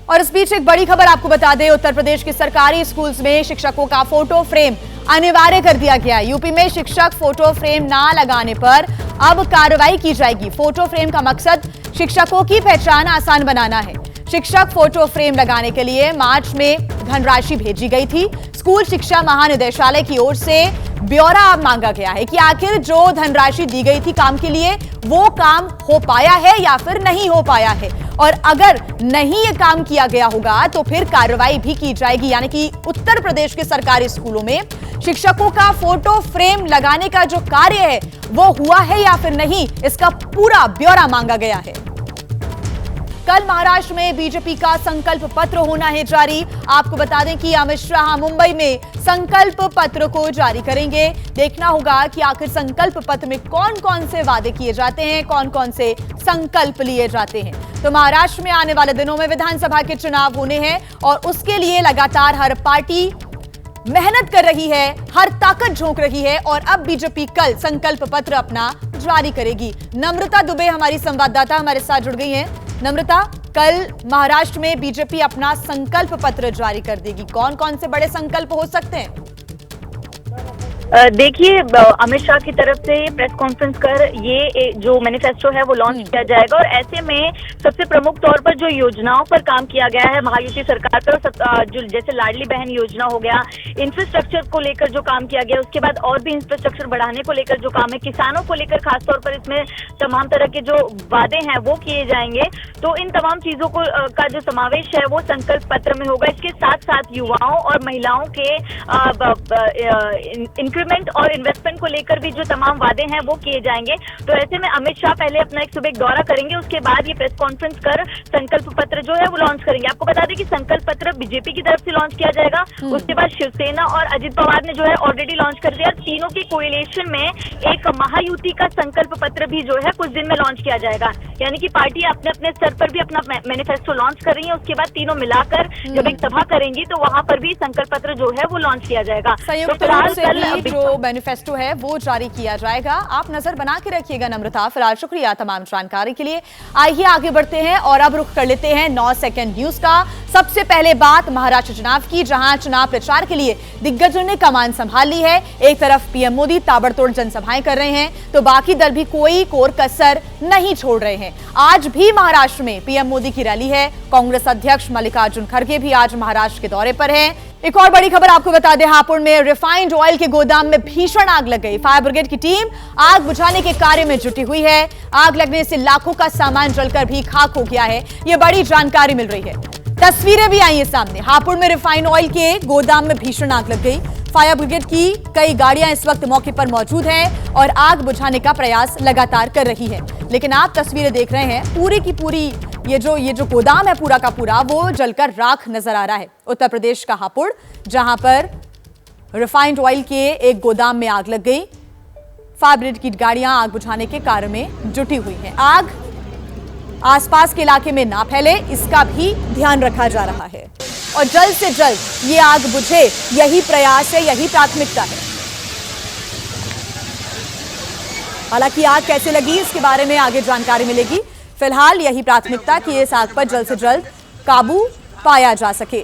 और इस बीच एक बड़ी खबर आपको बता दें, उत्तर प्रदेश के सरकारी स्कूल्स में शिक्षकों का फोटो फ्रेम अनिवार्य कर दिया गया है। यूपी में शिक्षक फोटो फ्रेम ना लगाने पर अब कार्रवाई की जाएगी। फोटो फ्रेम का मकसद शिक्षकों की पहचान आसान बनाना है। शिक्षक फोटो फ्रेम लगाने के लिए मार्च में धनराशि भेजी गई थी। स्कूल शिक्षा महानिदेशालय की ओर से ब्यौरा अब मांगा गया है कि आखिर जो धनराशि दी गई थी काम के लिए, वो काम हो पाया है या फिर नहीं हो पाया है, और अगर नहीं ये काम किया गया होगा तो फिर कार्रवाई भी की जाएगी। यानी कि उत्तर प्रदेश के सरकारी स्कूलों में शिक्षकों का फोटो फ्रेम लगाने का जो कार्य है वो हुआ है या फिर नहीं, इसका पूरा ब्यौरा मांगा गया है। कल महाराष्ट्र में बीजेपी का संकल्प पत्र होना है जारी। आपको बता दें कि अमित शाह मुंबई में संकल्प पत्र को जारी करेंगे। देखना होगा कि आखिर संकल्प पत्र में कौन कौन से वादे किए जाते हैं, कौन कौन से संकल्प लिए जाते हैं। तो महाराष्ट्र में आने वाले दिनों में विधानसभा के चुनाव होने हैं और उसके लिए लगातार हर पार्टी मेहनत कर रही है, हर ताकत झोंक रही है और अब बीजेपी कल संकल्प पत्र अपना जारी करेगी। नम्रता दुबे हमारी संवाददाता हमारे साथ जुड़ गई हैं। नम्रता, कल महाराष्ट्र में बीजेपी अपना संकल्प पत्र जारी कर देगी, कौन कौन से बड़े संकल्प हो सकते हैं? देखिए, अमित शाह की तरफ से प्रेस कॉन्फ्रेंस कर ये जो मैनिफेस्टो है वो लॉन्च किया जाएगा और ऐसे में सबसे प्रमुख तौर पर जो योजनाओं पर काम किया गया है महायुति सरकार पर, जो जैसे लाडली बहन योजना हो गया, इंफ्रास्ट्रक्चर को लेकर जो काम किया गया, उसके बाद और भी इंफ्रास्ट्रक्चर बढ़ाने को लेकर जो काम है, किसानों को लेकर खासतौर पर इसमें तमाम तरह के जो वादे हैं वो किए जाएंगे। तो इन तमाम चीजों को का जो समावेश है वो संकल्प पत्र में होगा। इसके साथ साथ युवाओं और महिलाओं के इंक्रीमेंट और इन्वेस्टमेंट को लेकर भी जो तमाम वादे हैं वो किए जाएंगे। तो ऐसे में अमित शाह पहले अपना एक सुबह दौरा करेंगे, उसके बाद ये प्रेस कॉन्फ्रेंस कर संकल्प पत्र जो है वो लॉन्च करेंगे। आपको बता दें कि संकल्प पत्र बीजेपी की तरफ से लॉन्च किया जाएगा, उसके बाद शिवसेना और अजित पवार ने जो है ऑलरेडी लॉन्च कर दिया। तीनों के कोएलिशन में एक महायुति का संकल्प पत्र भी जो है कुछ दिन में लॉन्च किया जाएगा। यानी कि पार्टी अपने अपने स्तर पर भी अपना मैनिफेस्टो लॉन्च कर रही है, उसके बाद तीनों मिलाकर जब एक सभा करेंगी तो वहां पर भी संकल्प पत्र जो है वो लॉन्च किया जाएगा। जो मैनिफेस्टो है वो जारी किया जाएगा। आप नजर बना के रखिएगा नम्रता। फिलहाल शुक्रिया तमाम जानकारी के लिए। आइए आगे बढ़ते हैं और अब रुख कर लेते हैं 9 सेकंड न्यूज का। सबसे पहले बात महाराष्ट्र चुनाव की, जहां चुनाव प्रचार के लिए दिग्गजों ने कमान संभाल ली है। एक तरफ पीएम मोदी ताबड़तोड़ जनसभाएं कर रहे हैं तो बाकी दल भी कोई कोर कसर नहीं छोड़ रहे हैं। आज भी महाराष्ट्र में पीएम मोदी की रैली है। कांग्रेस अध्यक्ष मल्लिकार्जुन खड़गे भी आज महाराष्ट्र के दौरे पर हैं। एक और बड़ी खबर आपको बता दें, हापुड़ में रिफाइंड ऑयल के गोदाम में भीषण आग लग गई। फायर ब्रिगेड की टीम आग बुझाने के कार्य में जुटी हुई है। आग लगने से लाखों का सामान जलकर भी खाक हो गया है, ये बड़ी जानकारी मिल रही है। तस्वीरें भी आई है सामने। हापुड़ में रिफाइंड ऑयल के गोदाम में भीषण आग लग गई। फायर ब्रिगेड की कई गाड़ियां इस वक्त मौके पर मौजूद हैं और आग बुझाने का प्रयास लगातार कर रही है। लेकिन आप तस्वीरें देख रहे हैं, पूरी की पूरी ये जो गोदाम है पूरा का पूरा वो जलकर राख नजर आ रहा है। उत्तर प्रदेश का हापुड़, जहां पर रिफाइंड ऑयल के एक गोदाम में आग लग गई। फायर ब्रिगेड की गाड़ियां आग बुझाने के कार्य में जुटी हुई हैं। आग आसपास के इलाके में ना फैले, इसका भी ध्यान रखा जा रहा है और जल्द से जल्द ये आग बुझे, यही प्रयास है, यही प्राथमिकता है। हालांकि आग कैसे लगी इसके बारे में आगे जानकारी मिलेगी। फिलहाल यही प्राथमिकता कि इस आग पर जल्द से जल्द काबू पाया जा सके।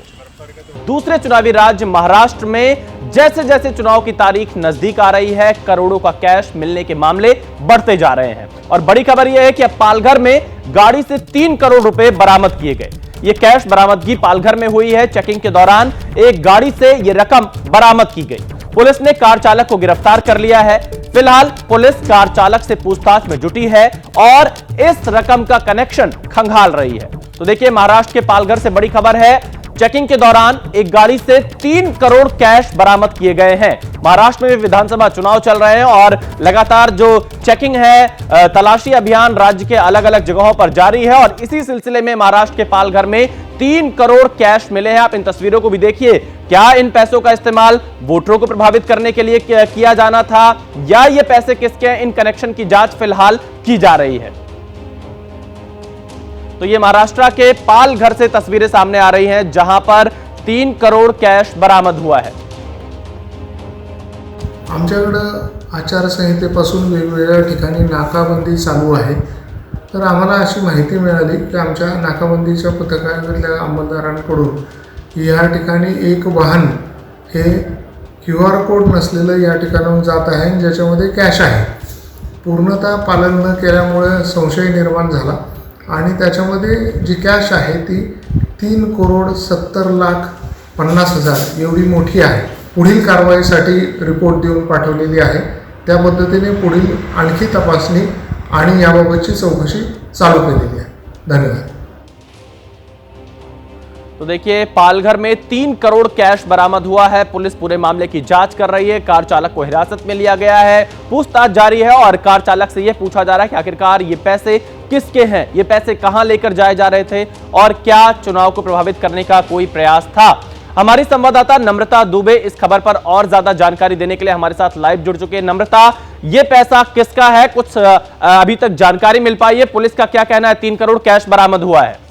दूसरे चुनावी राज्य महाराष्ट्र में जैसे जैसे चुनाव की तारीख नजदीक आ रही है, करोड़ों का कैश मिलने के मामले बढ़ते जा रहे हैं। और बड़ी खबर यह है कि अब पालघर में गाड़ी से 3 करोड़ रुपए बरामद किए गए। ये कैश बरामदगी पालघर में हुई है। चेकिंग के दौरान एक गाड़ी से ये रकम बरामद की गई। पुलिस ने कार चालक को गिरफ्तार कर लिया है। फिलहाल पुलिस कार चालक से पूछताछ में जुटी है और इस रकम का कनेक्शन खंगाल रही है। तो देखिए, महाराष्ट्र के पालघर से बड़ी खबर है। चेकिंग के दौरान एक गाड़ी से 3 करोड़ कैश बरामद किए गए हैं। महाराष्ट्र में विधानसभा चुनाव चल रहे हैं और लगातार जो चेकिंग है, तलाशी अभियान राज्य के अलग अलग जगहों पर जारी है और इसी सिलसिले में महाराष्ट्र के पालघर में 3 करोड़ कैश मिले हैं। आप इन तस्वीरों को भी देखिए। क्या इन पैसों का इस्तेमाल वोटरों को प्रभावित करने के लिए किया जाना था या ये पैसे किसके हैं? इन कनेक्शन की जांच फिलहाल की जा रही है। तो ये महाराष्ट्र के पालघर से तस्वीरें सामने आ रही हैं जहां पर 3 करोड़ कैश बरामद हुआ है। आमच्याकडे आचारसंहितेपासून वेगवेगळ्या ठिकाणी नाकाबंदी चालू आहे तर आम्हाला अशी माहिती मिळाली की आमच्या नाकाबंदीच्या पथकातल्या अंमलदारांकडून या ठिकाणी एक वाहन हे QR कोड नसलेलं या ठिकाणाहून जात आहे आणि ज्याच्यामध्ये कॅश आहे. पूर्णतः पालन न केल्यामुळे संशय निर्माण झाला आणि त्याच्यामध्ये जी कॅश आहे ती 3,70,50,000 एवढी मोठी आहे. पुढील कारवाईसाठी रिपोर्ट देऊन पाठवलेली आहे. त्या पद्धतीने पुढील आणखी तपासणी आणि याबाबतची चौकशी चालू केलेली आहे. धन्यवाद. तो देखिए, पालघर में 3 करोड़ कैश बरामद हुआ है। पुलिस पूरे मामले की जांच कर रही है। कार चालक को हिरासत में लिया गया है, पूछताछ जारी है और कार चालक से यह पूछा जा रहा है कि आखिरकार ये पैसे किसके हैं, ये पैसे कहां लेकर जाए जा रहे थे और क्या चुनाव को प्रभावित करने का कोई प्रयास था। हमारी संवाददाता नम्रता दुबे इस खबर पर और ज्यादा जानकारी देने के लिए हमारे साथ लाइव जुड़ चुके हैं। नम्रता, ये पैसा किसका है, कुछ अभी तक जानकारी मिल पाई है? पुलिस का क्या कहना है? 3 करोड़ कैश बरामद हुआ है।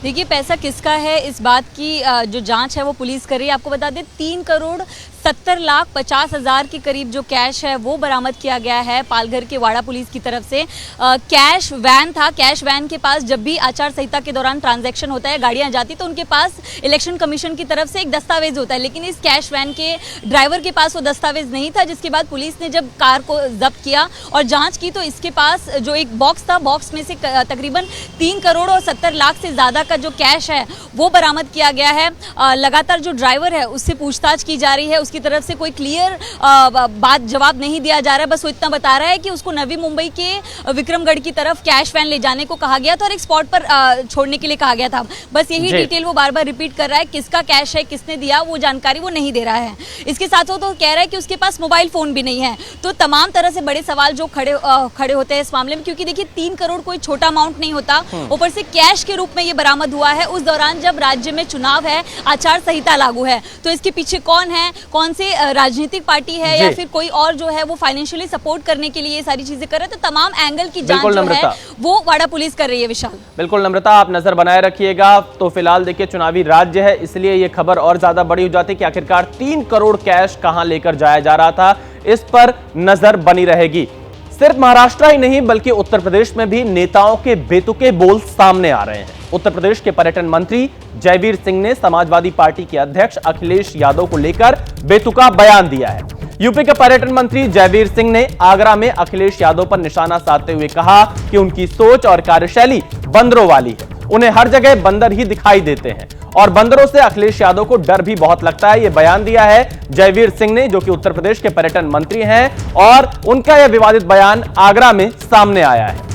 देखिए, पैसा किसका है इस बात की जो जांच है वो पुलिस कर रही है। आपको बता दें 3,70,50,000 के करीब जो कैश है वो बरामद किया गया है पालघर के वाड़ा पुलिस की तरफ से। कैश वैन था, कैश वैन के पास जब भी आचार संहिता के दौरान ट्रांजैक्शन होता है, गाड़ियां जाती तो उनके पास इलेक्शन कमीशन की तरफ से एक दस्तावेज होता है, लेकिन इस कैश वैन के ड्राइवर के पास वो दस्तावेज नहीं था। जिसके बाद पुलिस ने जब कार को जब्त किया और जाँच की तो इसके पास जो एक बॉक्स था, बॉक्स में से तकरीबन 3 करोड़ और 70 लाख से ज़्यादा का जो कैश है वो बरामद किया गया है। लगातार जो ड्राइवर है उससे पूछताछ की जा रही है। उसकी तरफ से कोई क्लियर बात जवाब नहीं दिया जा रहा है। बस वो इतना बता रहा है कि उसको नवी मुंबई के विक्रमगढ़ की तरफ कैश वैन ले जाने को कहा गया था और एक स्पॉट पर छोड़ने के लिए कहा गया था। बस यही डिटेल वो बार बार रिपीट कर रहा है। किसका कैश है, किसने दिया, वो जानकारी वो नहीं दे रहा है। इसके साथ वो तो कह रहा है कि उसके पास मोबाइल फोन भी नहीं है। तो तमाम तरह से बड़े सवाल जो खड़े होते हैं इस मामले में, क्योंकि देखिए 3 करोड़ कोई छोटा अमाउंट नहीं होता। ऊपर से कैश के रूप में ये बरामद हुआ है उस दौरान जब राज्य में चुनाव है, आचार संहिता लागू है। तो इसके पीछे कौन है, कौन से राजनीतिक पार्टी है या फिर कोई और जो है वो फाइनेंशियली सपोर्ट करने के लिए ये सारी चीजें कर रहे हैं। तो तमाम एंगल की जांच जो है वो वाड़ा पुलिस कर रही है। विशाल, बिल्कुल नम्रता, आप नजर बनाए रखिएगा। तो फिलहाल देखिए, चुनावी राज्य है इसलिए ये खबर और ज्यादा बड़ी हो जाती है कि आखिरकार 3 करोड़ कैश कहां लेकर जाया जा रहा था, इस पर नजर बनी रहेगी। सिर्फ महाराष्ट्र ही नहीं बल्कि उत्तर प्रदेश में भी नेताओं के बेतुके बोल सामने आ रहे हैं। उत्तर प्रदेश के पर्यटन मंत्री जयवीर सिंह ने समाजवादी पार्टी के अध्यक्ष अखिलेश यादव को लेकर बेतुका बयान दिया है। यूपी के पर्यटन मंत्री जयवीर सिंह ने आगरा में अखिलेश यादव पर निशाना साधते हुए कहा कि उनकी सोच और कार्यशैली बंदरों वाली है। उन्हें हर जगह बंदर ही दिखाई देते हैं और बंदरों से अखिलेश यादव को डर भी बहुत लगता है। यह बयान दिया है जयवीर सिंह ने, जो कि उत्तर प्रदेश के पर्यटन मंत्री हैं, और उनका यह विवादित बयान आगरा में सामने आया है।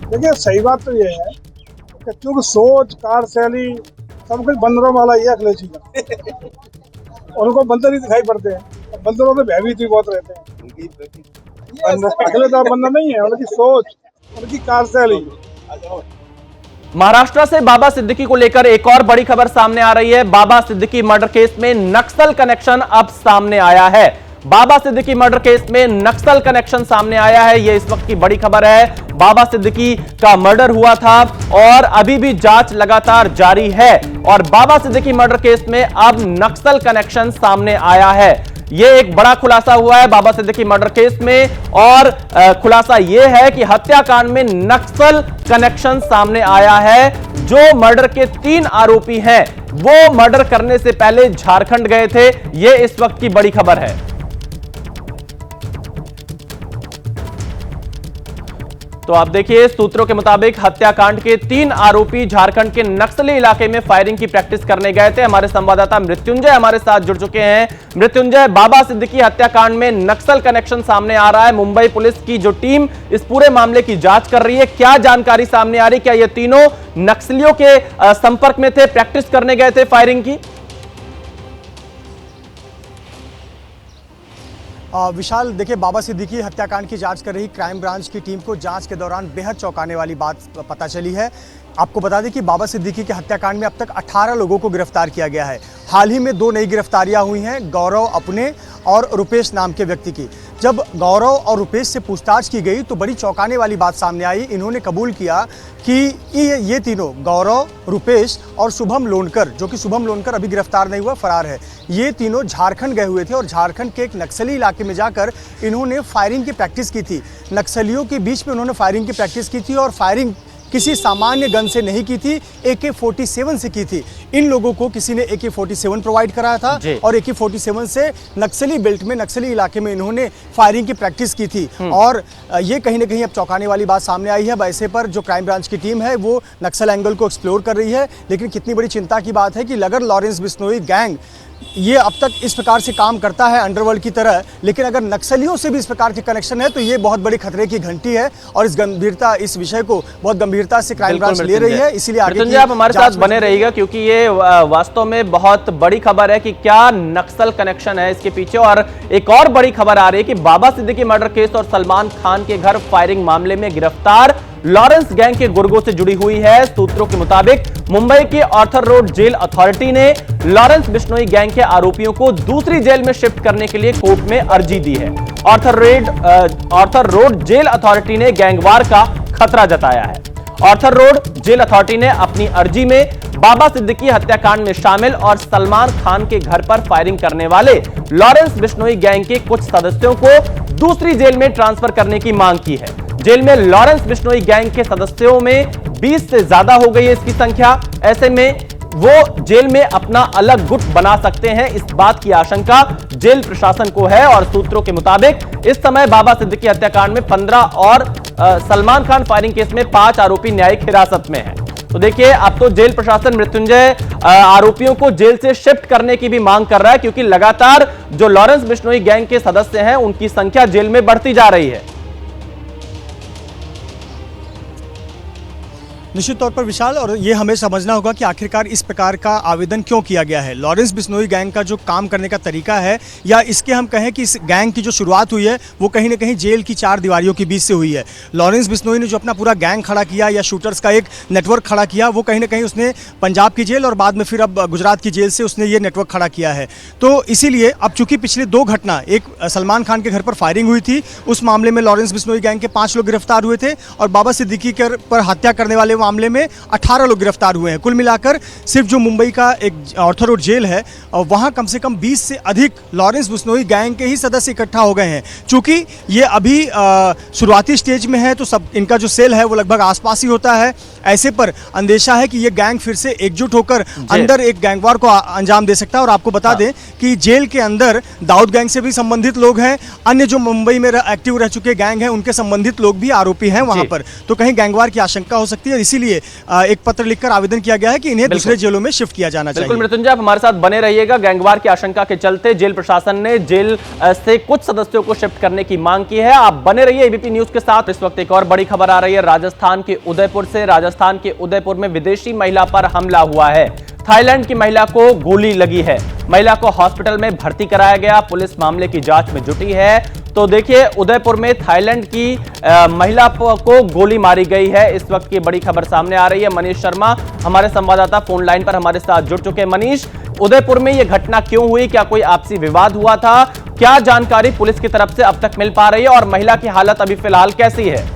देखिए, सही बात तो ये है कि क्योंकि सोच, कार्यशैली सब कुछ बंदरों वाला ही है अखिलेश जी का। उनको बंदर ही दिखाई पड़ते हैं। बंदरों में भयभीत भी बहुत रहते हैं। अखिलेश बंदर नहीं है, उनकी सोच, उनकी कार्यशैली। महाराष्ट्र से बाबा सिद्दीकी को लेकर एक और बड़ी खबर सामने आ रही है। बाबा सिद्दीकी मर्डर केस में नक्सल कनेक्शन अब सामने आया है। बाबा सिद्दीकी मर्डर केस में नक्सल कनेक्शन सामने आया है, यह इस वक्त की बड़ी खबर है। बाबा सिद्दीकी का मर्डर हुआ था और अभी भी जांच लगातार जारी है और बाबा सिद्दीकी मर्डर केस में अब नक्सल कनेक्शन सामने आया है। यह एक बड़ा खुलासा हुआ है बाबा सिद्दीकी मर्डर केस में और खुलासा यह है कि हत्याकांड में नक्सल कनेक्शन सामने आया है। जो मर्डर के 3 आरोपी हैं वो मर्डर करने से पहले झारखंड गए थे, यह इस वक्त की बड़ी खबर है। तो आप देखिए, सूत्रों के मुताबिक हत्याकांड के 3 आरोपी झारखंड के नक्सली इलाके में फायरिंग की प्रैक्टिस करने गए थे। हमारे संवाददाता मृत्युंजय हमारे साथ जुड़ चुके हैं। मृत्युंजय, बाबा सिद्दीकी हत्याकांड में नक्सल कनेक्शन सामने आ रहा है। मुंबई पुलिस की जो टीम इस पूरे मामले की जांच कर रही है, क्या जानकारी सामने आ रही? क्या ये तीनों नक्सलियों के संपर्क में थे, प्रैक्टिस करने गए थे फायरिंग की? विशाल, देखिए, बाबा सिद्दीकी हत्याकांड की जांच कर रही क्राइम ब्रांच की टीम को जांच के दौरान बेहद चौंकाने वाली बात पता चली है। आपको बता दें कि बाबा सिद्दीकी के हत्याकांड में अब तक 18 लोगों को गिरफ्तार किया गया है। हाल ही में 2 नई गिरफ्तारियां हुई हैं, गौरव अपने और रुपेश नाम के व्यक्ति की। जब गौरव और रुपेश से पूछताछ की गई तो बड़ी चौंकाने वाली बात सामने आई। इन्होंने कबूल किया कि ये तीनों, गौरव, रुपेश और शुभम लोनकर, जो कि शुभम लोनकर अभी गिरफ्तार नहीं हुआ, फरार है, ये तीनों झारखंड गए हुए थे और झारखंड के एक नक्सली इलाके में जाकर इन्होंने फायरिंग की प्रैक्टिस की थी। नक्सलियों के बीच में उन्होंने फायरिंग की प्रैक्टिस की थी और फायरिंग किसी सामान्य गन से नहीं की थी, AK-47 से की थी। इन लोगों को किसी ने AK-47 प्रोवाइड कराया था और AK-47 से नक्सली बेल्ट में, नक्सली इलाके में इन्होंने फायरिंग की प्रैक्टिस की थी। और ये कहीं ना कहीं अब चौंकाने वाली बात सामने आई है। अब ऐसे पर जो क्राइम ब्रांच की टीम है वो नक्सल एंगल को एक्सप्लोर कर रही है, लेकिन कितनी बड़ी चिंता की बात है कि अगर लॉरेंस बिश्नोई गैंग ये अब तक इस प्रकार से काम करता है अंडरवर्ल्ड की तरह, लेकिन अगर नक्सलियों से भी इस प्रकार के कनेक्शन है तो ये बहुत बड़ी खतरे की घंटी है और इस विषय को बहुत गंभीरता से क्राइम ब्रांच ले रही है। इसीलिए आगे आप हमारे साथ बने रहिएगा, क्योंकि ये वास्तव में बहुत बड़ी खबर है कि क्या नक्सल कनेक्शन है इसके पीछे। और एक और बड़ी खबर आ रही है कि बाबा सिद्दीकी मर्डर केस और सलमान खान के घर फायरिंग मामले में गिरफ्तार लॉरेंस गैंग के गुर्गों से जुड़ी हुई है। सूत्रों के मुताबिक मुंबई के आर्थर रोड जेल अथॉरिटी ने लॉरेंस बिश्नोई गैंग के आरोपियों को दूसरी जेल में शिफ्ट करने के लिए कोर्ट में अर्जी दी है। आर्थर रोड जेल अथॉरिटी ने गैंगवार का खतरा जताया है। आर्थर रोड जेल अथॉरिटी ने अपनी अर्जी में बाबा सिद्दीकी हत्याकांड में शामिल और सलमान खान के घर पर फायरिंग करने वाले लॉरेंस बिश्नोई गैंग के कुछ सदस्यों को दूसरी जेल में ट्रांसफर करने की मांग की है। जेल में लॉरेंस बिश्नोई गैंग के सदस्यों में 20 से ज्यादा हो गई है इसकी संख्या। ऐसे में वो जेल में अपना अलग गुट बना सकते हैं, इस बात की आशंका जेल प्रशासन को है। और सूत्रों के मुताबिक इस समय बाबा सिद्दीकी हत्याकांड में 15 और सलमान खान फायरिंग केस में 5 आरोपी न्यायिक हिरासत में हैं। तो देखिए, अब तो जेल प्रशासन मृत्युंजय आरोपियों को जेल से शिफ्ट करने की भी मांग कर रहा है, क्योंकि लगातार जो लॉरेंस बिश्नोई गैंग के सदस्य हैं उनकी संख्या जेल में बढ़ती जा रही है। निश्चित तौर पर विशाल, और ये हमें समझना होगा कि आखिरकार इस प्रकार का आवेदन क्यों किया गया है। लॉरेंस बिश्नोई गैंग का जो काम करने का तरीका है, या इसके हम कहें कि इस गैंग की जो शुरुआत हुई है वो कहीं ना कहीं जेल की 4 दीवारियों के बीच से हुई है। लॉरेंस बिश्नोई ने जो अपना पूरा गैंग खड़ा किया या शूटर्स का एक नेटवर्क खड़ा किया, वो कहीं ना कहीं उसने पंजाब की जेल और बाद में फिर अब गुजरात की जेल से उसने ये नेटवर्क खड़ा किया है। तो इसीलिए अब चूंकि पिछले 2 घटना, एक सलमान खान के घर पर फायरिंग हुई थी, उस मामले में लॉरेंस बिश्नोई गैंग के 5 लोग गिरफ्तार हुए थे, और बाबा सिद्दीकी पर हत्या करने वाले मामले में 18 लोग गिरफ्तार हुए हैं। कुल मिलाकर सिर्फ जो मुंबई का एक आर्थर रोड जेल है, वहां कम से कम 20 से अधिक लॉरेंस बिश्नोई गैंग के ही सदस्य इकट्ठा हो गए हैं। चूंकि ये अभी शुरुआती स्टेज में है तो सब इनका जो सेल है वो लगभग आसपास ही होता है। ऐसे पर अंदेशा है कि ये गैंग फिर से एकजुट होकर अंदर एक गैंगवार को अंजाम दे सकता है। और आपको बता दें कि जेल के अंदर दाऊद गैंग से भी संबंधित लोग हैं, अन्य जो मुंबई में एक्टिव रह चुके गैंग हैं उनके संबंधित लोग भी आरोपी हैं वहां पर। तो कहीं गैंगवार की आशंका हो सकती है, इसीलिए एक पत्र लिखकर आवेदन किया गया है कि इन्हें दूसरे जेलों में शिफ्ट किया जाना चाहिए। बिल्कुल मृत्युंजय, आप हमारे साथ बने रहिएगा। गैंगवार की आशंका के चलते जेल प्रशासन ने जेल से कुछ सदस्यों को शिफ्ट करने की मांग की है। आप बने रहिए एबीपी न्यूज के साथ। इस वक्त एक और बड़ी खबर आ रही है राजस्थान के उदयपुर से। राजस्थान के उदयपुर में विदेशी महिला पर हमला हुआ है। थाईलैंड की महिला को गोली लगी है। महिला को हॉस्पिटल में भर्ती कराया गया। पुलिस मामले की जांच में जुटी है। तो देखिए, उदयपुर में थाईलैंड की महिला को गोली मारी गई है। इस वक्त की बड़ी खबर सामने आ रही है। मनीष शर्मा हमारे संवाददाता फोन लाइन पर हमारे साथ जुड़ चुके हैं। मनीष, उदयपुर में यह घटना क्यों हुई? क्या कोई आपसी विवाद हुआ था? क्या जानकारी पुलिस की तरफ से अब तक मिल पा रही है और महिला की हालत अभी फिलहाल कैसी है?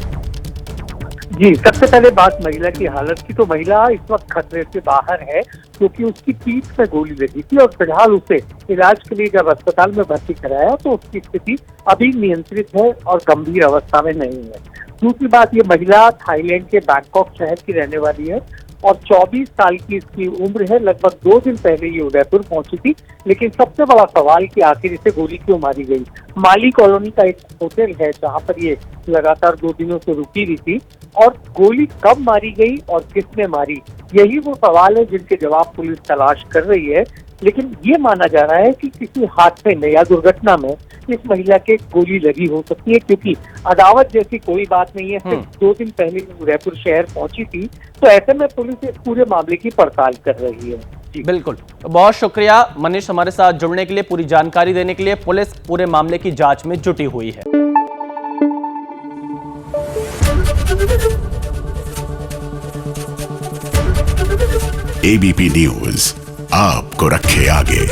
जी, सबसे पहले बात महिला की हालत की, तो महिला इस वक्त खतरे से बाहर है क्योंकि उसकी पीठ में गोली लगी थी और फिलहाल उसे इलाज के लिए जब अस्पताल में भर्ती कराया तो उसकी स्थिति अभी नियंत्रित है और गंभीर अवस्था में नहीं है। दूसरी बात, ये महिला थाईलैंड के बैंकॉक शहर की रहने वाली है और 24 साल की इसकी उम्र है। लगभग 2 दिन पहले ये उदयपुर पहुंची थी, लेकिन सबसे बड़ा सवाल कि आखिर इसे गोली क्यों मारी गई। माली कॉलोनी का एक होटल है जहां पर ये लगातार 2 दिनों से रुकी हुई थी, और गोली कब मारी गई और किसने मारी, यही वो सवाल है जिनके जवाब पुलिस तलाश कर रही है। लेकिन ये माना जा रहा है कि किसी हादसे में या दुर्घटना में इस महिला के गोली लगी हो सकती है, क्योंकि अदावत जैसी कोई बात नहीं है। सिर्फ 2 दिन पहले उदयपुर शहर पहुंची थी, तो ऐसे में पुलिस इस पूरे मामले की पड़ताल कर रही है। बिल्कुल, बहुत शुक्रिया मनीष हमारे साथ जुड़ने के लिए, पूरी जानकारी देने के लिए। पुलिस पूरे मामले की जांच में जुटी हुई है। एबीपी न्यूज आपको रखे आगे।